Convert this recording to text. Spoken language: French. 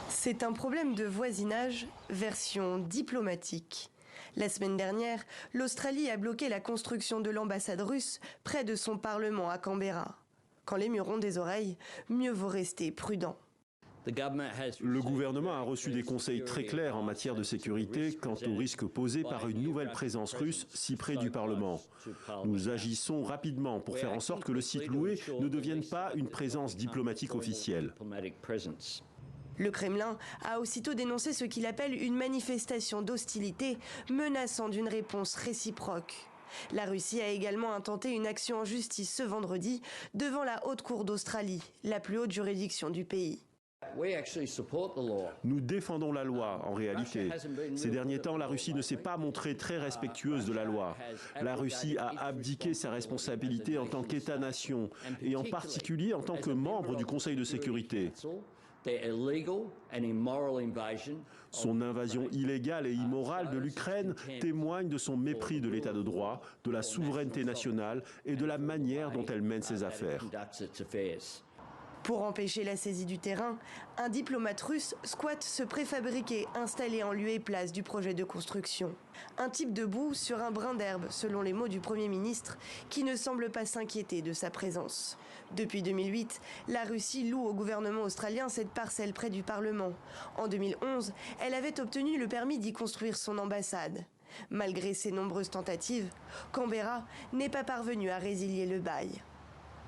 C'est un problème de voisinage, version diplomatique. La semaine dernière, l'Australie a bloqué la construction de l'ambassade russe près de son parlement à Canberra. Quand les murs ont des oreilles, mieux vaut rester prudent. Le gouvernement a reçu des conseils très clairs en matière de sécurité quant aux risques posés par une nouvelle présence russe si près du Parlement. Nous agissons rapidement pour faire en sorte que le site loué ne devienne pas une présence diplomatique officielle. Le Kremlin a aussitôt dénoncé ce qu'il appelle une manifestation d'hostilité, menaçant d'une réponse réciproque. La Russie a également intenté une action en justice ce vendredi devant la Haute Cour d'Australie, la plus haute juridiction du pays. Nous défendons la loi, en réalité. Ces derniers temps, la Russie ne s'est pas montrée très respectueuse de la loi. La Russie a abdiqué sa responsabilité en tant qu'État-nation, et en particulier en tant que membre du Conseil de sécurité. Son invasion illégale et immorale de l'Ukraine témoigne de son mépris de l'état de droit, de la souveraineté nationale et de la manière dont elle mène ses affaires. Pour empêcher la saisie du terrain, un diplomate russe squatte ce préfabriqué installé en lieu et place du projet de construction. Un type debout sur un brin d'herbe, selon les mots du Premier ministre, qui ne semble pas s'inquiéter de sa présence. Depuis 2008, la Russie loue au gouvernement australien cette parcelle près du Parlement. En 2011, elle avait obtenu le permis d'y construire son ambassade. Malgré ses nombreuses tentatives, Canberra n'est pas parvenu à résilier le bail.